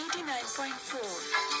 89.4।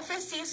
FSC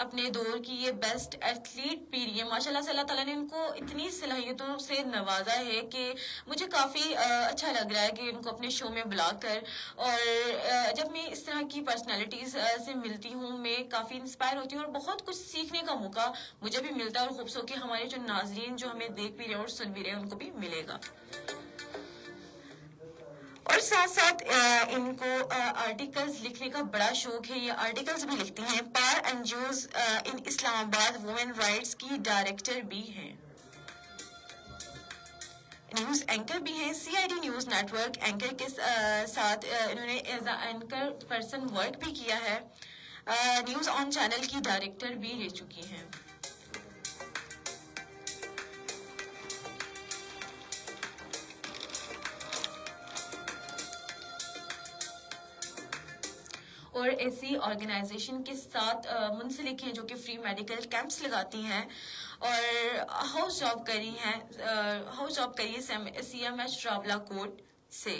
اپنے دور کی یہ بیسٹ ایتھلیٹ بھی رہی ہے. ماشاءاللہ سے اللہ تعالیٰ نے ان کو اتنی صلاحیتوں سے نوازا ہے کہ مجھے کافی اچھا لگ رہا ہے کہ ان کو اپنے شو میں بلا کر. اور جب میں اس طرح کی پرسنالٹیز سے ملتی ہوں میں کافی انسپائر ہوتی ہوں اور بہت کچھ سیکھنے کا موقع مجھے بھی ملتا ہے, اور خوبصورت کہ ہمارے جو ناظرین جو ہمیں دیکھ بھی رہے ہیں اور سن بھی رہے ہیں ان کو بھی ملے گا. اور ساتھ ساتھ ان کو آرٹیکلز لکھنے کا بڑا شوق ہے. یہ آرٹیکلز بھی لکھتی ہیں. پار انجوز ان اسلام آباد وومن رائٹس کی ڈائریکٹر بھی ہیں, نیوز اینکر بھی ہیں. C I D news network anchor کے ساتھ انہوں نے as a anchor person work بھی کیا ہے. نیوز آن چینل کی ڈائریکٹر بھی رہ چکی ہیں. اور ایسی آرگنائزیشن کے ساتھ منسلک ہیں جو کہ فری میڈیکل کیمپس لگاتی ہیں اور ہاؤس جاب کری ہے سی ایم ایچ راولا کوٹ سے.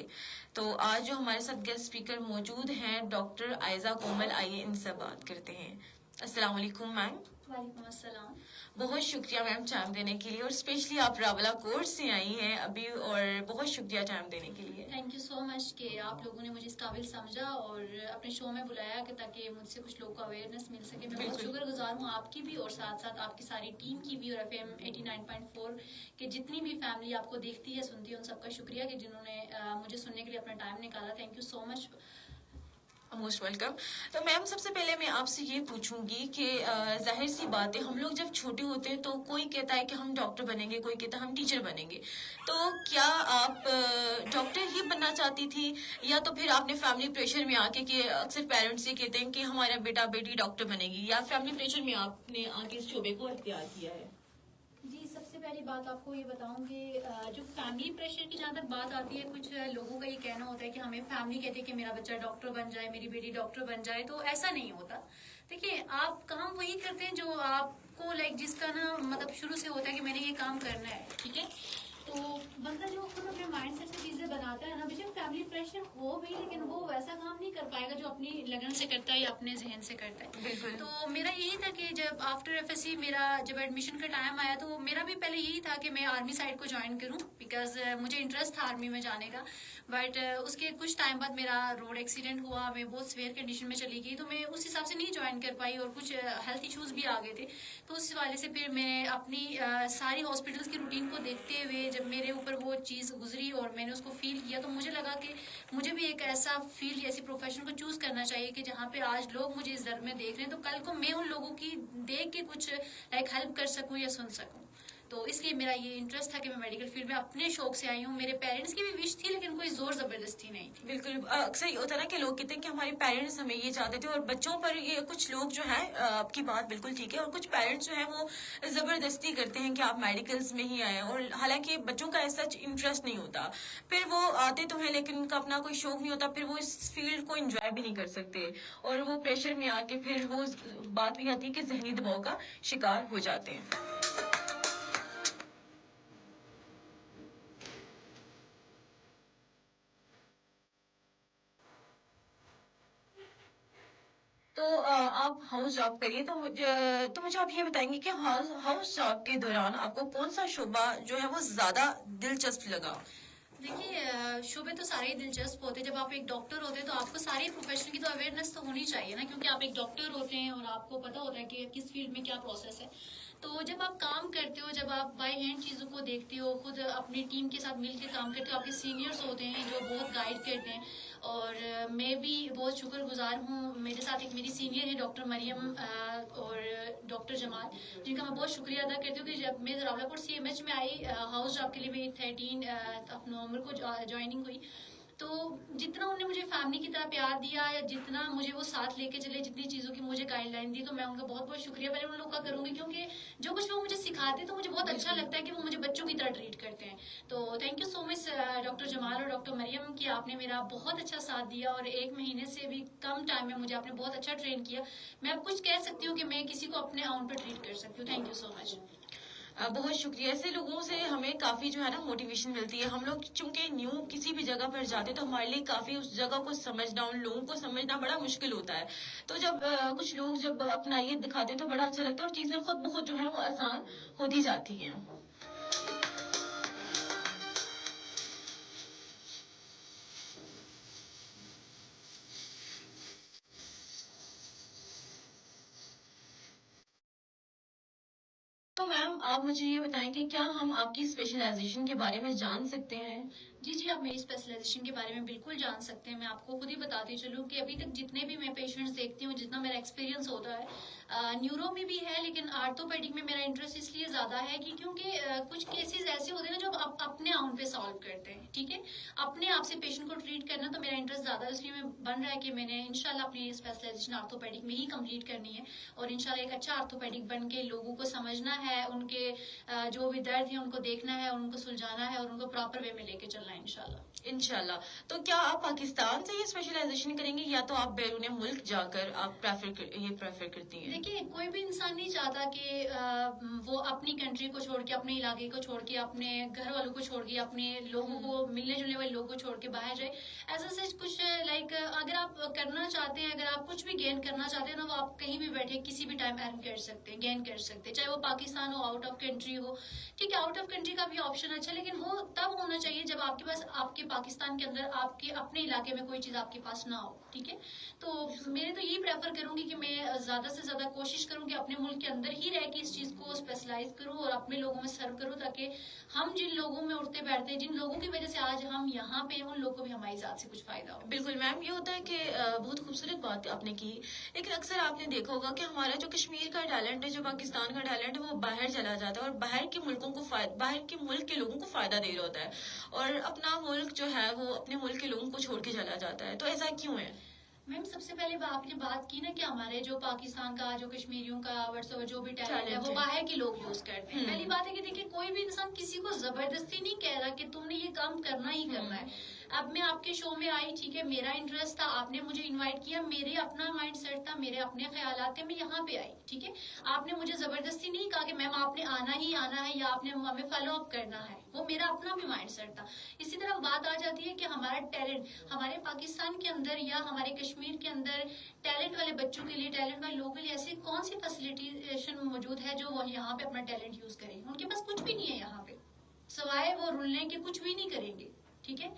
تو آج جو ہمارے ساتھ گیسٹ اسپیکر موجود ہیں ڈاکٹر عائزہ کومل, آئیے ان سے بات کرتے ہیں. السلام علیکم میم. وعلیکم السلام. بہت شکریہ میم ٹائم دینے کے لیے, اور اسپیشلی آپ راولا کوٹ سے آئی ہیں ابھی, اور بہت شکریہ ٹائم دینے کے لیے. تھینک یو سو مچ کہ آپ لوگوں نے مجھے اس قابل سمجھا اور اپنے شو میں بلایا کہ تاکہ مجھ سے کچھ لوگوں کو اویئرنیس مل سکے. میں بہت شکر گزار ہوں آپ کی بھی اور ساتھ ساتھ آپ کی ساری ٹیم کی بھی, اور FM 89.4 کہ جتنی بھی فیملی آپ کو دیکھتی ہے سنتی ہے ان سب کا شکریہ کہ جنہوں نے مجھے سننے کے لیے اپنا ٹائم نکالا. Thank you so much. Most welcome. تو میم سب سے پہلے میں آپ سے یہ پوچھوں گی کہ ظاہر سی بات ہے ہم لوگ جب چھوٹے ہوتے ہیں تو کوئی کہتا ہے کہ ہم ڈاکٹر بنیں گے, کوئی کہتا ہے ہم ٹیچر بنیں گے. تو کیا آپ ڈاکٹر ہی بننا چاہتی تھی, یا تو پھر آپ نے فیملی پریشر میں آ کے, کہ اکثر پیرنٹس یہ کہتے ہیں کہ ہمارا بیٹا بیٹی ڈاکٹر بنے گی, یا فیملی پریشر میں آپ نے آ کے اس شعبے کو اختیار کیا ہے؟ جی, سب سے پہلی بات آپ کو یہ بتاؤں کہ جو فیملی پریشر کی جہاں تک بات آتی ہے, کچھ لوگوں کا یہ کہنا ہوتا ہے کہ ہمیں فیملی کہتے ہیں کہ میرا بچہ ڈاکٹر بن جائے, میری بیٹی ڈاکٹر بن جائے. تو ایسا نہیں ہوتا. دیکھیے, آپ کام وہی کرتے ہیں جو آپ کو جس کا نا مطلب شروع سے ہوتا ہے کہ میں نے یہ کام کرنا ہے, ٹھیک ہے. تو بندہ جو خود اپنے مائنڈ سیٹ سے چیزیں بناتا ہے نا, بے شک فیملی پریشر ہو بھی لیکن وہ ویسا کام نہیں کر پائے گا جو اپنی لگن سے کرتا ہے یا اپنے ذہن سے کرتا ہے. بالکل. تو میرا یہی تھا کہ جب آفٹر FSC میرا جب ایڈمیشن کا ٹائم آیا تو میرا بھی پہلے یہی تھا کہ میں آرمی سائڈ کو جوائن کروں, بیکاز مجھے انٹرسٹ تھا آرمی میں جانے کا. بٹ اس کے کچھ ٹائم بعد میرا روڈ ایکسیڈنٹ ہوا, میں بہت سویئر کنڈیشن میں چلی گئی, تو میں اس حساب سے نہیں جوائن کر پائی, اور کچھ ہیلتھ ایشوز بھی آ گئے تھے. تو اس حوالے سے پھر میں اپنی ساری ہاسپٹلس کی روٹین کو دیکھتے ہوئے جب میرے اوپر وہ چیز گزری اور میں نے اس کو فیل کیا, تو مجھے لگا کہ مجھے بھی ایک ایسا فیلڈ, ایسی پروفیشن کو چوز کرنا چاہیے کہ جہاں پہ آج لوگ مجھے اس در میں دیکھ رہے ہیں تو کل کو میں ان لوگوں کی دیکھ کے کچھ ہیلپ کر سکوں یا سن سکوں. تو اس لیے میرا یہ انٹرسٹ تھا کہ میں میڈیکل فیلڈ میں اپنے شوق سے آئی ہوں. میرے پیرنٹس کی بھی وش تھی لیکن کوئی زور زبردستی نہیں تھی. بالکل. اکثر یہ ہوتا ہے نا کہ لوگ کہتے ہیں کہ ہمارے پیرنٹس ہمیں یہ چاہتے تھے, اور بچوں پر یہ کچھ لوگ جو ہیں, آپ کی بات بالکل ٹھیک ہے, اور کچھ پیرنٹس جو ہیں وہ زبردستی کرتے ہیں کہ آپ میڈیکلز میں ہی آئیں, اور حالانکہ بچوں کا ایسا انٹرسٹ نہیں ہوتا. پھر وہ آتے تو ہیں لیکن ان کا اپنا کوئی شوق نہیں ہوتا, پھر وہ اس فیلڈ کو انجوائے بھی نہیں کر سکتے, اور وہ پریشر میں آ کے پھر وہ بات بھی آتی ہے کہ ذہنی دباؤ کا شکار ہو جاتے ہیں. تو آپ ہاؤس جاب کریے, تو مجھے آپ یہ بتائیں گے کہ ہاؤس جاب کے دوران آپ کو کون سا شعبہ جو ہے وہ زیادہ دلچسپ لگا؟ دیکھیے, شعبے تو سارے ہی دلچسپ ہوتے ہیں. جب آپ ایک ڈاکٹر ہوتے ہیں تو آپ کو ساری پروفیشن کی تو اویئرنیس تو ہونی چاہیے نا, کیونکہ آپ ایک ڈاکٹر ہوتے ہیں اور آپ کو پتا ہوتا ہے کہ کس فیلڈ میں کیا پروسیس ہے. تو جب آپ کام کرتے ہو, جب آپ بائی ہینڈ چیزوں کو دیکھتے ہو, خود اپنی ٹیم کے ساتھ مل کے کام کرتے ہو, آپ کے سینئرس ہوتے ہیں جو بہت گائیڈ کرتے ہیں. اور میں بھی بہت شکر گزار ہوں, میرے ساتھ ایک میری سینئر ہے ڈاکٹر مریم اور ڈاکٹر جمال, جن کا میں بہت شکریہ ادا کرتی ہوں کہ جب میں راولا کوٹ CMH میں آئی ہاؤس جاب کے لیے, میں 13 نومبر کو جوائننگ ہوئی, تو جتنا انہوں نے مجھے فیملی کی طرح پیار دیا یا جتنا مجھے وہ ساتھ لے کے چلے, جتنی چیزوں کی مجھے گائیڈ لائن دی, تو میں ان کا بہت بہت شکریہ پہلے ان لوگوں کا کروں گی, کیونکہ جو کچھ وہ مجھے سکھاتے ہیں تو مجھے بہت اچھا لگتا ہے کہ وہ مجھے بچوں کی طرح ٹریٹ کرتے ہیں. تو thank you so much doctor Jamal اور ڈاکٹر مریم کہ آپ نے میرا بہت اچھا ساتھ دیا, اور 1 مہینے سے بھی کم ٹائم میں مجھے آپ نے بہت اچھا ٹرین کیا. میں اب کچھ کہہ سکتی ہوں کہ میں کسی کو اپنے آؤن پہ ٹریٹ کر سکتی ہوں. تھینک یو سو مچ. بہت شکریہ. ایسے لوگوں سے ہمیں کافی جو ہے نا موٹیویشن ملتی ہے. ہم لوگ چونکہ نیو کسی بھی جگہ پر جاتے تو ہمارے لیے کافی اس جگہ کو سمجھنا, ان لوگوں کو سمجھنا بڑا مشکل ہوتا ہے. تو جب کچھ لوگ جب اپنا یہ دکھاتے ہیں تو بڑا اچھا لگتا ہے اور چیزیں خود بخود جو ہے وہ آسان ہوتی جاتی ہیں. تو میم آپ مجھے یہ بتائیں کہ کیا ہم آپ کی اسپیشلائزیشن کے بارے میں جان سکتے ہیں؟ جی آپ میری اسپیشلائزیشن کے بارے میں بالکل جان سکتے ہیں. میں آپ کو خود ہی بتاتی چلوں کہ ابھی تک جتنے بھی میں پیشنٹس دیکھتی ہوں, جتنا میرا ایکسپیرینس ہوتا ہے, نیورو میں بھی ہے لیکن آرتھوپیڈک میں میرا انٹرسٹ اس لیے زیادہ ہے کہ کیونکہ کچھ کیسز ایسے ہوتے ہیں نا جو آپ اپنے آؤن پہ سالو کرتے ہیں. ٹھیک ہے, اپنے آپ سے پیشنٹ کو ٹریٹ کرنا تو میرا انٹرسٹ زیادہ ہے, اس لیے میں بن رہا ہے کہ میں نے انشاءاللہ اپنی اسپیشلائزیشن آرتھوپیڈک میں ہی کمپلیٹ کرنی ہے اور انشاءاللہ ایک اچھا آرتھوپیڈک بن کے لوگوں کو سمجھنا ہے, ان کے جو بھی درد ہیں ان کو دیکھنا ہے, ان کو سلجھانا ہے اور ان کو پراپر وے میں لے کے چلنا ہے انشاءاللہ. تو کیا آپ پاکستان سے یہ اسپیشلائزیشن کریں گے یا تو آپ بیرون ملک جا کر آپ پریفر کرتی ہیں؟ دیکھیے, کوئی بھی انسان نہیں چاہتا کہ وہ اپنی کنٹری کو چھوڑ کے, اپنے علاقے کو چھوڑ کے, اپنے گھر والوں کو چھوڑ کے, اپنے لوگوں کو, ملنے جلنے والے لوگوں کو چھوڑ کے باہر جائے. ایسا سچ کچھ لائک اگر آپ کرنا چاہتے ہیں, اگر آپ کچھ بھی گین کرنا چاہتے ہیں نا, وہ آپ کہیں بھی بیٹھے کسی بھی ٹائم ارن کر سکتے ہیں, گین کر سکتے ہیں, چاہے وہ پاکستان ہو, آؤٹ آف کنٹری ہو. ٹھیک ہے, آؤٹ آف کنٹری کا بھی آپشن اچھا, لیکن وہ تب ہونا چاہیے جب آپ کے پاس, آپ کے پاکستان کے اندر, آپ کے اپنے علاقے میں کوئی چیز آپ کے پاس نہ ہو. ٹھیک ہے, تو میں تو یہی پریفر کروں گی کہ میں زیادہ سے زیادہ کوشش کروں کہ اپنے ملک کے اندر ہی رہ کے اس چیز کو اسپیشلائز کروں اور اپنے لوگوں میں سرو کروں, تاکہ ہم جن لوگوں میں اٹھتے بیٹھتے ہیں, جن لوگوں کی وجہ سے آج ہم یہاں پہ ہیں, ان لوگوں کو بھی ہماری ذات سے کچھ فائدہ ہو. بالکل میم, یہ ہوتا ہے کہ بہت خوبصورت بات آپ نے کی, لیکن اکثر آپ نے دیکھا ہوگا کہ ہمارا جو کشمیر کا ٹیلنٹ ہے, جو پاکستان کا ٹیلنٹ ہے, وہ باہر چلا جاتا ہے اور باہر کے ملکوں کو باہر کے ملک کے لوگوں کو فائدہ دے رہا ہوتا ہے, اور اپنا ملک جو ہے وہ اپنے ملک کے لوگوں کو چھوڑ کے چلا جاتا ہے. تو ایسا کیوں ہے؟ میم, سب سے پہلے آپ نے بات کی نا کہ ہمارے جو پاکستان کا, جو کشمیریوں کا جو بھی ٹیلنٹ ہے وہ باہر کے لوگ یوز کرتے ہیں. پہلی بات ہے کہ دیکھیے, کوئی بھی انسان کسی کو زبردستی نہیں کہہ رہا کہ تم نے یہ کام کرنا ہی کرنا ہے. اب میں آپ کے شو میں آئی, ٹھیک ہے, میرا انٹرسٹ تھا, آپ نے مجھے انوائٹ کیا, میرے اپنا مائنڈ سیٹ تھا, میرے اپنے خیالات تھے, میں یہاں پہ آئی. ٹھیک ہے, آپ نے مجھے زبردستی نہیں کہا کہ میم آپ نے آنا ہی آنا ہے یا آپ نے ہمیں فالو اپ کرنا ہے, وہ میرا اپنا بھی مائنڈ سیٹ تھا. اسی طرح بات آ جاتی ہے کہ ہمارا ٹیلنٹ ہمارے پاکستان کے اندر یا ہمارے کشمیر کے اندر ٹیلنٹ والے بچوں کے لیے, ٹیلنٹ والے لوگوں کے لیے ایسی کون سی فیسلٹیشن موجود ہے جو وہ یہاں پہ اپنا ٹیلنٹ یوز کریں. ان کے پاس کچھ بھی نہیں ہے یہاں پہ, سوائے وہ رولنے کے کچھ بھی نہیں کریں گے. ٹھیک ہے,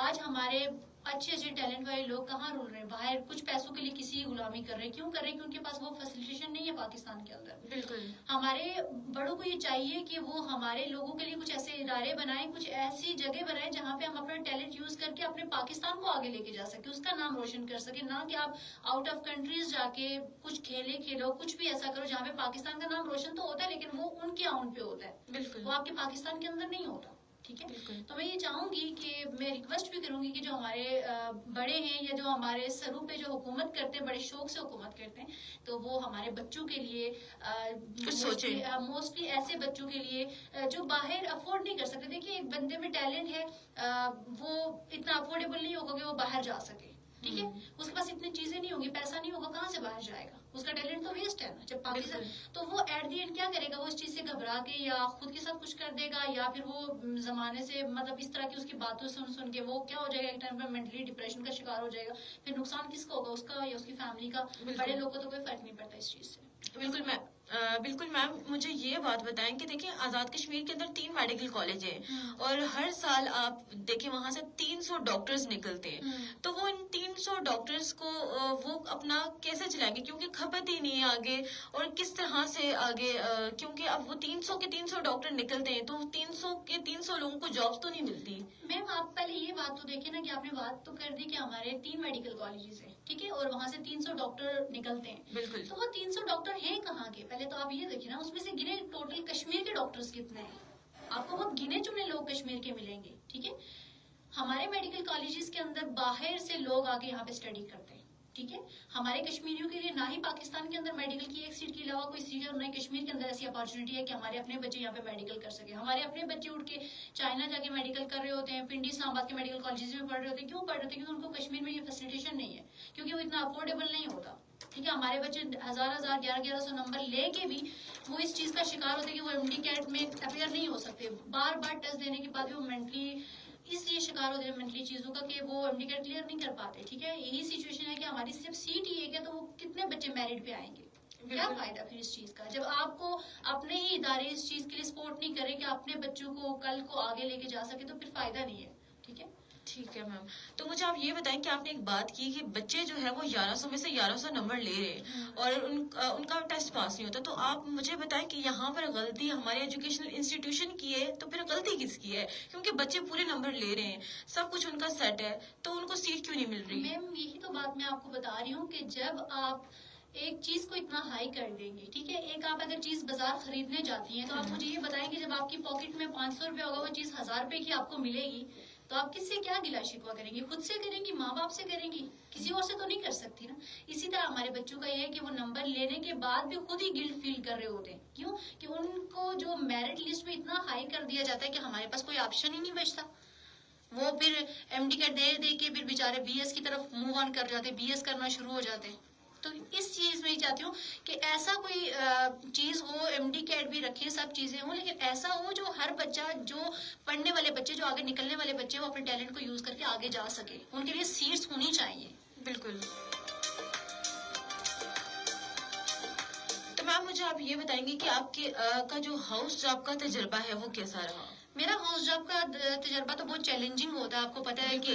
آج ہمارے اچھے ٹیلنٹ والے لوگ کہاں رول رہے ہیں, باہر کچھ پیسوں کے لیے کسی کی غلامی کر رہے ہیں. کیوں کر رہے ہیں؟ کیونکہ ان کے پاس وہ فیسلٹیشن نہیں ہے پاکستان کے اندر. بالکل, ہمارے بڑوں کو یہ چاہیے کہ وہ ہمارے لوگوں کے لیے کچھ ایسے ادارے بنائیں, کچھ ایسی جگہ بنائیں جہاں پہ ہم اپنا ٹیلنٹ یوز کر کے اپنے پاکستان کو آگے لے کے جا سکیں, اس کا نام روشن کر سکیں. نہ کہ آپ آؤٹ آف کنٹریز جا کے کچھ کھیلو, کچھ بھی ایسا کرو جہاں پہ پاکستان کا نام روشن تو ہوتا ہے لیکن وہ ان کے آؤن پہ ہوتا ہے. بالکل, وہ آپ کے پاکستان کے اندر نہیں ہوتا. ٹھیک ہے, بالکل. تو میں یہ چاہوں گی کہ میں ریکویسٹ بھی کروں گی کہ جو ہمارے بڑے ہیں یا جو ہمارے سروں پہ جو حکومت کرتے ہیں, بڑے شوق سے حکومت کرتے ہیں, تو وہ ہمارے بچوں کے لیے موسٹلی ایسے بچوں کے لیے جو باہر افورڈ نہیں کر سکتے. دیکھیے, ایک بندے میں ٹیلنٹ ہے, وہ اتنا افورڈیبل نہیں ہوگا کہ وہ باہر جا سکے. ٹھیک ہے, اس کے پاس اتنی چیزیں نہیں ہوگی, پیسہ نہیں ہوگا, کہاں سے باہر جائے گا, اس کا ٹیلنٹ تو ویسٹ ہے نا. جب پاکستان, تو وہ ایٹ دی اینڈ کیا کرے گا, وہ اس چیز سے گھبرا کے یا خود کے ساتھ کچھ کر دے گا, یا پھر وہ زمانے سے مطلب اس طرح کی اس کی باتوں سن کے وہ کیا ہو جائے گا, ایک ٹائم پر مینٹلی ڈپریشن کا شکار ہو جائے گا. پھر نقصان کس کا ہوگا, اس کا یا اس کی فیملی کا. بڑے لوگوں کو تو کوئی فرق نہیں پڑتا اس چیز سے. بالکل میم, مجھے یہ بات بتائیں کہ دیکھیں, آزاد کشمیر کے اندر 3 میڈیکل کالج ہیں اور ہر سال آپ دیکھیں وہاں سے 300 ڈاکٹرز نکلتے ہیں. تو وہ ان 300 ڈاکٹرز کو وہ اپنا کیسے چلائیں گے, کیونکہ کھپت ہی نہیں ہے آگے, اور کس طرح سے آگے, کیونکہ اب وہ 300 کے 300 ڈاکٹر نکلتے ہیں تو 300 کے 300 لوگوں کو جابس تو نہیں ملتی. میم, آپ پہلے یہ بات تو دیکھیں نا کہ آپ نے بات تو کر دی کہ ہمارے 3 میڈیکل کالجز ہیں, ٹھیک ہے, اور وہاں سے 300 ڈاکٹر نکلتے ہیں. بالکل, تو وہ 300 ڈاکٹر ہیں کہاں کے, پہلے تو آپ یہ دیکھیں نا, اس میں سے گنے ٹوٹل کشمیر کے ڈاکٹرز کتنے ہیں, آپ کو بہت گنے چنے لوگ کشمیر کے ملیں گے. ٹھیک ہے, ہمارے میڈیکل کالجز کے اندر باہر سے لوگ آ کے یہاں پہ اسٹڈی کرتے ہیں. ٹھیک ہے, ہمارے کشمیریوں کے لیے نہ ہی پاکستان کے اندر میڈیکل کی ایک سیٹ کے علاوہ کوئی سیٹ ہے, اور نہ ہی کشمیر کے اندر ایسی اپارچونیٹی ہے کہ ہمارے اپنے بچے یہاں پہ میڈیکل کر سکے. ہمارے اپنے بچے اٹھ کے چائنا جا کے میڈیکل کر رہے ہوتے ہیں, پنڈی اسلام آباد کے میڈیکل کالجز میں پڑھ رہے ہوتے ہیں. کیوں پڑھ رہے ہوتے ہیں؟ کیونکہ ان کو کشمیر میں یہ فیسلٹیشن نہیں ہے, کیونکہ وہ اتنا افورڈیبل نہیں ہوتا. ٹھیک ہے. ہمارے بچے 1100 نمبر لے کے بھی وہ اس چیز کا شکار ہوتے ہیں کہ وہ MD-CAT میں اپیئر نہیں ہو سکتے. بار بار ٹیسٹ دینے کے بعد بھی وہ مینٹلی اس لیے شکار ہوتے ہیں مینٹلی چیزوں کا کہ وہ MD-CAT کلیئر نہیں کر پاتے. ٹھیک ہے, یہی سچویشن ہے کہ ہماری جب سیٹ ہی ایک ہے تو وہ کتنے بچے میرٹ پہ آئیں گے؟ کیا فائدہ پھر اس چیز کا جب آپ کو اپنے ہی ادارے اس چیز کے لیے سپورٹ نہیں کریں کہ اپنے بچوں کو کل کو آگے لے کے جا سکے, تو پھر فائدہ نہیں ہے. ٹھیک ہے. ٹھیک ہے میم. تو مجھے آپ یہ بتائیں کہ آپ نے ایک بات کی کہ بچے جو ہے وہ 1100 میں سے 1100 نمبر لے رہے ہیں اور ان کا ٹیسٹ پاس نہیں ہوتا, تو آپ مجھے بتائیں کہ یہاں پر غلطی ہمارے ایجوکیشنل انسٹیٹیوشن کی ہے تو پھر غلطی کس کی ہے؟ کیونکہ بچے پورے نمبر لے رہے ہیں, سب کچھ ان کا سیٹ ہے, تو ان کو سیٹ کیوں نہیں مل رہی؟ میم یہی تو بات میں آپ کو بتا رہی ہوں کہ جب آپ ایک چیز کو اتنا ہائی کر دیں گے, ٹھیک ہے, ایک آپ اگر چیز بازار خریدنے جاتی ہیں تو آپ مجھے یہ بتائیں کہ جب آپ کی پاکٹ میں 500 روپے ہوگا وہ چیز 1000 روپے کی آپ کو ملے گی, تو آپ کس سے کیا گلا شکوا کریں گی؟ خود سے کریں گی, ماں باپ سے کریں گی, کسی اور سے تو نہیں کر سکتی نا. اسی طرح ہمارے بچوں کا یہ ہے کہ وہ نمبر لینے کے بعد بھی خود ہی گلٹ فیل کر رہے ہوتے ہیں. کیوں کہ ان کو جو میرٹ لسٹ میں اتنا ہائی کر دیا جاتا ہے کہ ہمارے پاس کوئی آپشن ہی نہیں بچتا. وہ پھر MD-CAT دے کے پھر بےچارے BS کی طرف موو آن کر جاتے, BS کرنا شروع ہو جاتے. تو اس چیز میں ہی چاہتی ہوں کہ ایسا کوئی چیز ہو, MD-CAT بھی رکھیں, سب چیزیں ہوں, لیکن ایسا ہو جو ہر بچہ, جو پڑھنے والے بچے, جو آگے نکلنے والے بچے, وہ اپنے ٹیلنٹ کو یوز کر کے آگے جا سکے. ان کے لیے سیٹس ہونی چاہیے. بالکل. تو میم مجھے آپ یہ بتائیں گے کہ آپ کے کا جو ہاؤس جاب کا تجربہ ہے وہ کیسا رہا؟ میرا ہاؤس جاب کا تجربہ تو بہت چیلنجنگ ہوتا ہے. آپ کو پتا ہے کہ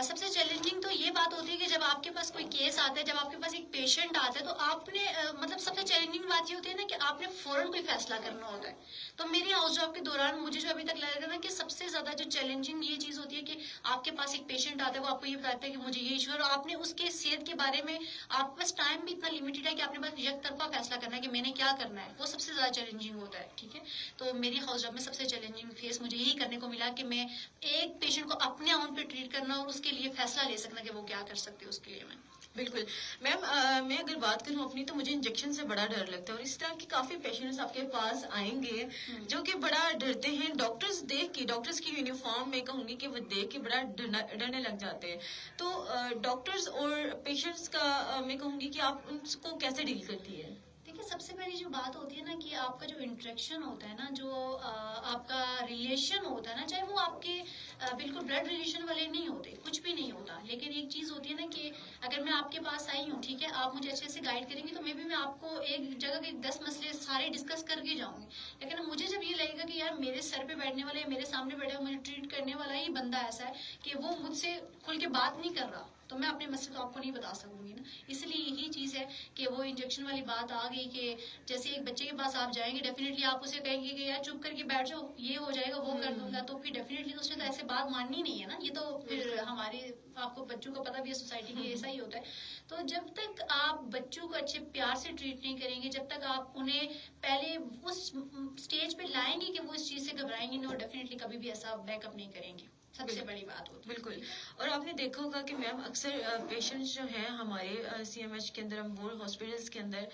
سب سے چیلنجنگ تو یہ بات ہوتی ہے کہ جب آپ کے پاس کوئی کیس آتا ہے, جب آپ کے پاس ایک پیشنٹ آتا ہے, تو آپ نے مطلب سب سے چیلنجنگ بات یہ ہوتی ہے نا کہ آپ نے فوراً کوئی فیصلہ کرنا ہوتا ہے. تو میری ہاؤس جاب کے دوران مجھے جو ابھی تک لگا نا کہ سب سے زیادہ جو چیلنجنگ یہ چیز ہوتی ہے کہ آپ کے پاس ایک پیشنٹ آتا ہے, وہ آپ کو یہ بتاتا ہے کہ مجھے یہ ایشو ہے, اور آپ نے اس کے صحت کے بارے میں آپ کے پاس ٹائم بھی اتنا لمیٹڈ ہے کہ آپ نے بس یک طرفہ فیصلہ کرنا ہے کہ میں نے کیا کرنا ہے. وہ سب سے زیادہ چیلنجنگ ہوتا ہے. ٹھیک ہے, تو میری ہاؤس جاب میں سب سے چیلنجنگ فیس مجھے یہی کرنے کو ملا کہ میں ایک پیشنٹ کو اپنے آن پہ ٹریٹ کرنا اور اس کے لیے فیصلہ لے سکنا کہ وہ کیا کر سکتے اس کے لیے. میں بالکل میم, میں اگر بات کروں اپنی تو مجھے انجیکشن سے بڑا ڈر لگتا ہے, اور اس طرح کے کافی پیشنٹس آپ کے پاس آئیں گے جو کہ بڑا ڈرتے ہیں ڈاکٹرز دیکھ کے. ڈاکٹرز کی یونیفارم میں کہوں گی کہ وہ دیکھ کے بڑا ڈرنے لگ جاتے ہیں. تو ڈاکٹرز اور پیشنٹس کا میں کہوں گی کہ آپ ان کو کیسے ڈیل کرتی ہے؟ دیکھیے, سب سے پہلی جو بات ہوتی ہے نا کہ آپ کا جو انٹریکشن ہوتا ہے نا, جو آپ کا ریلیشن ہوتا ہے نا, چاہے وہ آپ کے بالکل بلڈ ریلیشن والے نہیں ہوتے, کچھ بھی نہیں ہوتا, لیکن ایک چیز ہوتی ہے نا کہ اگر میں آپ کے پاس آئی ہوں, ٹھیک ہے, آپ مجھے اچھے سے گائیڈ کریں گے تو میں آپ کو ایک جگہ کے 10 مسئلے سارے ڈسکس کر کے جاؤں گی. لیکن مجھے جب یہ لگے گا کہ یار میرے سر پہ بیٹھنے والا, میرے سامنے بیٹھا ہوا, مجھے ٹریٹ کرنے والا ہی بندہ ایسا ہے کہ وہ مجھ سے کھل کے بات نہیں کر رہا, تو میں اپنے مسئلے تو آپ کو نہیں بتا سکوں گی نا. اس لیے یہی چیز ہے کہ وہ انجیکشن والی بات آ گئی کہ جیسے ایک بچے کے پاس آپ جائیں گے, ڈیفینیٹلی آپ اسے کہیں گے کہ یار چپ کر کے بیٹھ جاؤ, یہ ہو جائے گا, وہ کر دوں گا, تو پھر ڈیفینیٹلی اس نے تو ایسے بات ماننی نہیں ہے نا. یہ تو پھر ہمارے, آپ کو بچوں کو پتا بھی ہے سوسائٹی کی ایسا ہی ہوتا ہے. تو جب تک آپ بچوں کو اچھے پیار سے ٹریٹ نہیں کریں گے, جب تک آپ انہیں پہلے اس اسٹیج پہ لائیں گے کہ وہ اس چیز سے گھبرائیں گے, وہ ڈیفینیٹلی کبھی بھی ایسا بیک اپ نہیں کریں گے. سب سے بڑی بات ہوتی ہے. بالکل. اور آپ نے دیکھا ہوگا کہ میم اکثر پیشنٹس جو ہیں ہمارے CMH کے اندر, امبور ہاسپٹلس کے اندر,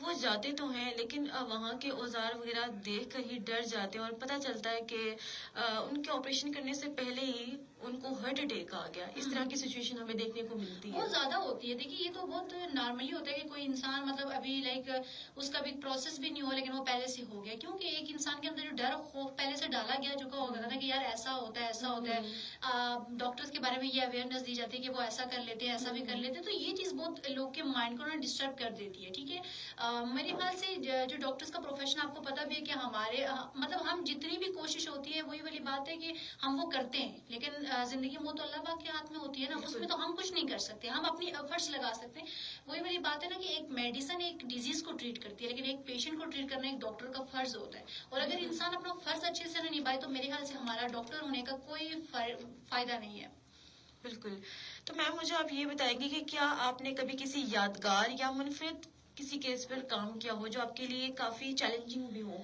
وہ جاتے تو ہیں لیکن وہاں کے اوزار وغیرہ دیکھ کر ہی ڈر جاتے ہیں, اور پتہ چلتا ہے کہ ان کے آپریشن کرنے سے پہلے ہی ان کو ہارٹ اٹیک آ گیا. اس طرح کی سچویشن ہمیں دیکھنے کو ملتی ہے. بہت زیادہ ہوتی ہے. دیکھیے, یہ تو بہت نارملی ہوتا ہے کہ کوئی انسان مطلب ابھی لائک اس کا بھی پروسیس بھی نہیں ہوا لیکن وہ پہلے سے ہو گیا, کیونکہ ایک انسان کے اندر جو ڈر خوف پہلے سے ڈالا گیا چکا ہوگا نا کہ یار ایسا ہوتا ہے, ایسا ہوتا ہے. ڈاکٹرز کے بارے میں یہ اویئرنیس دی جاتی ہے کہ وہ ایسا کر لیتے ہیں, ایسا بھی کر لیتے ہیں, تو یہ چیز بہت لوگ کے مائنڈ کو نا ڈسٹرب کر دیتی ہے. ٹھیک ہے, میرے خیال سے جو ڈاکٹرز کا پروفیشن آپ کو پتا بھی ہے کہ ہمارے مطلب ہم جتنی بھی کوشش ہوتی ہے وہی والی بات ہے کہ ہم وہ کرتے ہیں, لیکن زندگی موت اللہ پاک کے ہاتھ میں ہوتی ہے نا, اس میں تو ہم کچھ نہیں کر سکتے, ہم اپنی ایفرٹس لگا سکتے ہیں. وہی والی بات ہے نا کہ ایک میڈیسن ایک ڈیزیز کو ٹریٹ کرتی ہے, لیکن ایک پیشنٹ کو ٹریٹ کرنا ایک ڈاکٹر کا فرض ہوتا ہے. اور اگر انسان اپنا فرض اچھے سے نہ نبھائے تو میرے خیال سے ہمارا ڈاکٹر ہونے کا کوئی فائدہ نہیں ہے. بالکل. تو میم مجھے آپ یہ بتائیں گے کہ کیا آپ نے کبھی کسی یادگار یا منفرد کسی کیس پر کام کیا ہو جو آپ کے لیے کافی چیلنجنگ بھی ہو؟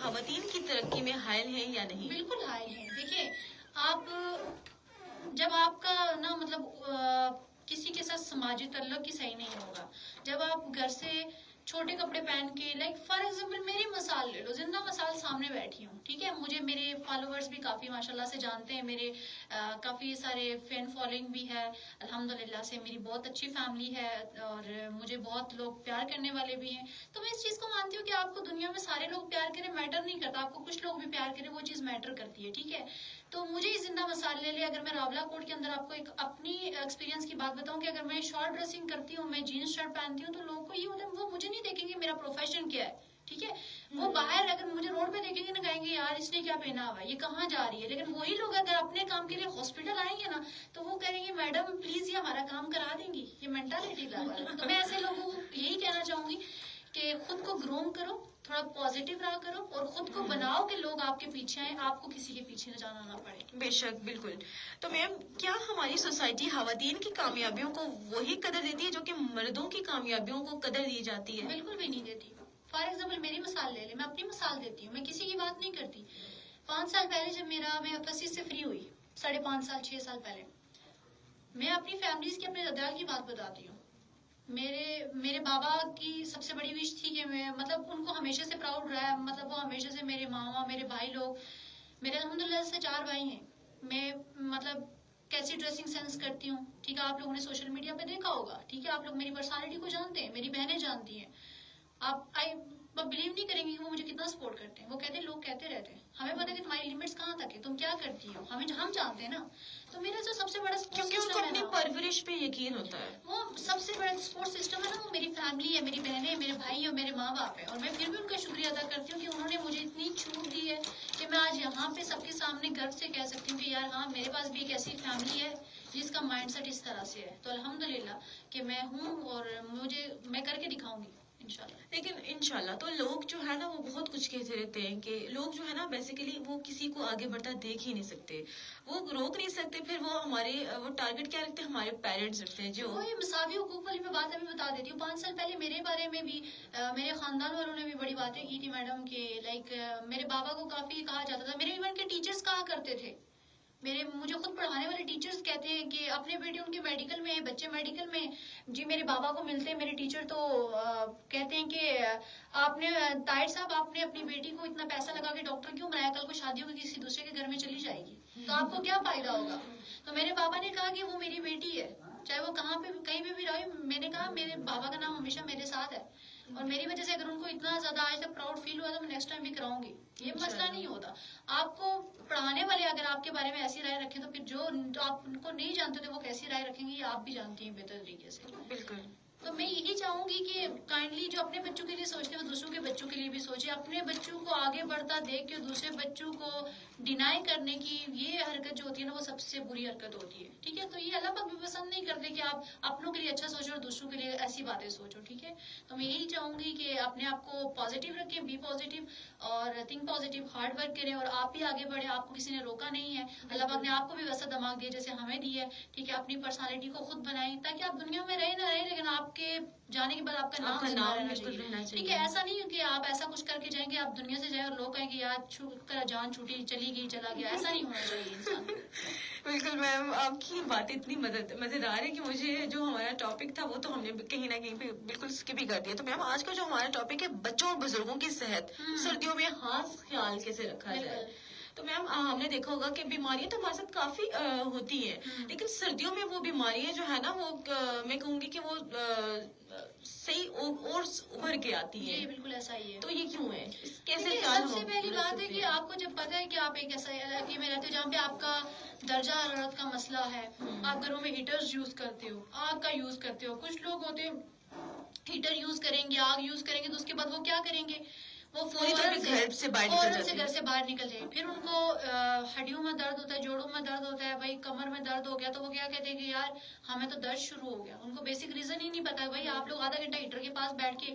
خواتین کی ترقی میں حائل ہیں یا نہیں؟ بالکل حائل ہے. دیکھیے آپ جب آپ کا نا مطلب کسی کے ساتھ سماجی تعلق ہی صحیح نہیں ہوگا، جب آپ گھر سے چھوٹے کپڑے پہن کے لائک فار ایگزامپل میری مثال لے لو، زندہ مثال سامنے بیٹھی ہوں، ٹھیک ہے، مجھے میرے فالوورز بھی کافی ماشاءاللہ سے جانتے ہیں، میرے کافی سارے فین فالوئنگ بھی ہے الحمدللہ سے، میری بہت اچھی فیملی ہے اور مجھے بہت لوگ پیار کرنے والے بھی ہیں. تو میں اس چیز کو مانتی ہوں کہ آپ کو دنیا میں سارے لوگ پیار کریں میٹر نہیں کرتا، آپ کو کچھ لوگ بھی پیار کریں وہ چیز میٹر کرتی ہے، ٹھیک ہے. تو مجھے ہی زندہ مثال لے لے، اگر میں راولا کوٹ کے اندر آپ کو ایک اپنی ایکسپیرینس کی بات بتاؤں کہ اگر میں شارٹ ڈریسنگ کرتی ہوں، میں جینس شرٹ پہنتی ہوں، تو لوگوں کو یہ ہوتا ہے وہ مجھے نہیں دیکھیں گے میرا پروفیشن کیا ہے، ٹھیک ہے. وہ باہر اگر مجھے روڈ پہ دیکھیں گے نا کہیں گے یار اس نے کیا پہنا ہوا ہے، یہ کہاں جا رہی ہے. لیکن وہی لوگ اگر اپنے کام کے لیے ہاسپٹل آئیں گے نا تو وہ کہیں گے میڈم پلیز یہ ہمارا کام کرا دیں گی. یہ مینٹالٹی لاتا ہے. تو میں ایسے لوگوں کو یہی کہنا چاہوں گی کہ خود کو گروم کرو، تھوڑا پازیٹیو رہا کرو اور خود کو بناؤ کہ لوگ آپ کے پیچھے آئیں، آپ کو کسی کے پیچھے نہ جانا نہ پڑے. بے شک بالکل. تو میم کیا ہماری سوسائٹی خواتین کی کامیابیوں کو وہی قدر دیتی ہے جو کہ مردوں کی کامیابیوں کو قدر دی جاتی ہے؟ بالکل بھی نہیں دیتی. فار ایگزامپل میری مثال لے لیں، میں اپنی مثال دیتی ہوں، میں کسی کی بات نہیں کرتی. 5 سال پہلے جب میں FSC سے فری ہوئی، 5.5 سال 6 سال پہلے، میں اپنی فیملیز کی اپنے دادال کی بات بتاتی ہوں. میرے بابا کی سب سے بڑی وش تھی کہ میں مطلب ان کو ہمیشہ سے پراؤڈ رہا ہے، مطلب وہ ہمیشہ سے میرے ماما میرے بھائی لوگ، میرے الحمدللہ سے 4 بھائی ہیں. میں مطلب کیسی ڈریسنگ سینس کرتی ہوں، ٹھیک ہے، آپ لوگوں نے سوشل میڈیا پہ دیکھا ہوگا، ٹھیک ہے، آپ لوگ میری پرسنالٹی کو جانتے ہیں، میری بہنیں جانتی ہیں. آپ بلیو نہیں کریں گے کہ وہ مجھے کتنا سپورٹ کرتے ہیں. وہ کہتے ہیں لوگ کہتے رہتے ہیں، ہمیں پتہ ہے کہ تمہاری لمٹس کہاں تک ہے، تم کیا کرتی ہو، ہم جانتے ہیں نا. تو میرا جو سب سے بڑا کیونکہ ان کو اپنی پرورش پہ یقین ہوتا ہے. وہ سب سے بڑا سپورٹ سسٹم ہے نا، وہ میری فیملی ہے، میری بہنیں، میرے بھائی اور میرے ماں باپ ہے. اور میں پھر بھی ان کا شکریہ ادا کرتی ہوں کہ انہوں نے مجھے اتنی چھوٹ دی ہے کہ میں آج یہاں پہ سب کے سامنے گرو سے کہہ سکتی ہوں کہ یار ہاں میرے پاس بھی ایک ایسی فیملی ہے جس کا مائنڈ سیٹ اس طرح سے ہے. تو الحمدللہ کہ میں ہوں اور میں کر کے دکھاؤں گی انشاءاللہ. لیکن انشاءاللہ تو لوگ جو ہے نا وہ بہت کچھ کہتے رہتے ہیں کہ لوگ جو ہے نا بیسیکلی وہ کسی کو آگے بڑھتا دیکھ ہی نہیں سکتے، وہ روک نہیں سکتے. پھر وہ ہمارے وہ ٹارگٹ کیا رکھتے ہیں، ہمارے پیرنٹس رکھتے ہیں جو وہی مساوی حقوق والی میں بات ابھی بتا دیتی ہوں. 5 سال پہلے میرے بارے میں بھی میرے خاندان والوں نے بھی بڑی باتیں کی تھی میڈم کہ لائک میرے بابا کو کافی کہا جاتا تھا، میرے ایون کے ٹیچرز کہا کرتے تھے، مجھے خود پڑھانے والے ٹیچرز کہتے ہیں کہ اپنے بیٹے ان کے میڈیکل میں، بچے میڈیکل میں، جی میرے بابا کو ملتے ہیں میرے ٹیچر تو کہتے ہیں کہ آپ نے طاہر صاحب آپ نے اپنی بیٹی کو اتنا پیسہ لگا کے ڈاکٹر کیوں بنایا، کل کو شادی ہوگی کسی دوسرے کے گھر میں چلی جائے گی تو آپ کو کیا فائدہ ہوگا. تو میرے بابا نے کہا کہ وہ میری بیٹی ہے، چاہے وہ کہاں پہ کہیں پہ بھی رہے. میں نے کہا میرے بابا کا نام ہمیشہ میرے ساتھ ہے اور میری وجہ سے اگر ان کو اتنا زیادہ آج تک پراؤڈ فیل ہوا تو میں نیکسٹ ٹائم بھی کراؤں گی. یہ مسئلہ نہیں ہوتا. آپ کو پڑھانے والے اگر آپ کے بارے میں ایسی رائے رکھیں تو پھر جو آپ ان کو نہیں جانتے تھے وہ کیسی رائے رکھیں گے یہ آپ بھی جانتی ہیں بہتر طریقے سے. بالکل. تو میں یہی چاہوں گی کہ کائنڈلی جو اپنے بچوں کے لیے سوچتے ہیں وہ دوسروں کے بچوں کے لیے بھی سوچے. اپنے بچوں کو آگے بڑھتا دیکھ کے دوسرے بچوں کو ڈینائی کرنے کی یہ حرکت جو ہوتی ہے نا وہ سب سے بری حرکت ہوتی ہے, ٹھیک ہے. تو یہ اللہ پاک بھی پسند نہیں کرتے کہ آپ اپنوں کے لیے اچھا سوچو اور دوسروں کے لیے ایسی باتیں سوچو, ٹھیک ہے. تو میں یہی چاہوں گی کہ اپنے آپ کو پازیٹیو رکھیں, بی پازیٹیو اور تھنک پازیٹیو, ہارڈ ورک کریں اور آپ بھی آگے بڑھیں. آپ کو کسی نے روکا نہیں ہے, اللہ پاک نے آپ کو بھی ویسا دماغ دیا جیسے ہمیں دی ہے, ٹھیک ہے. اپنی پرسنالٹی کو خود بنائیں تاکہ آپ دنیا میں رہے نہ رہے لیکن آپ کے جانے کے بعد آپ کا نام زندہ رہنا چاہیے, ٹھیک ہے. ایسا نہیں ہے کہ آپ ایسا کچھ کر کے جائیں گے آپ دنیا سے جائیں اور لوگ کہیں گے یار جان چھوٹی چلی گئی چلا گیا, ایسا نہیں ہونا چاہیے انسان. بالکل میم, آپ کی باتیں اتنی مزیدار ہے کہ مجھے جو ہمارا ٹاپک تھا وہ تو ہم نے کہیں نہ کہیں پہ بالکل اسکپ ہی کر دیا. تو میم آج کا جو ہمارا ٹاپک ہے بچوں اور بزرگوں کی صحت, سردیوں میں خاص خیال کیسے رکھا جائے. تو میم ہم نے دیکھا ہوگا کہ بیماریاں تو ہمارے ساتھ کافی ہوتی ہیں لیکن سردیوں میں وہ بیماریاں جو ہے نا وہ میں کہوں گی کہ وہ صحیح اور ابھر کے آتی ہیں. یہ بالکل ایسا ہی ہے. تو یہ کیوں ہے, کیسے سب سے پہلی بات ہے کہ آپ کو جب پتا ہے کہ آپ ایک ایسا علاقے میں رہتے ہو جہاں پہ آپ کا درجہ حرارت کا مسئلہ ہے, آپ گھروں میں ہیٹرز یوز کرتے ہو, آگ کا یوز کرتے ہو. کچھ لوگ ہوتے ہیں ہیٹر یوز کریں گے, آگ یوز کریں گے تو اس کے بعد وہ کیا کریں گے, وہ فوراً سے گھر سے باہر نکل جائیں. پھر ان کو ہڈیوں میں درد ہوتا ہے, جوڑوں میں درد ہوتا ہے, بھائی کمر میں درد ہو گیا تو وہ کیا کہتے ہیں کہ یار ہمیں تو درد شروع ہو گیا. ان کو بیسک ریزن ہی نہیں پتا. بھائی آپ لوگ آدھا گھنٹہ ہیٹر کے پاس بیٹھ کے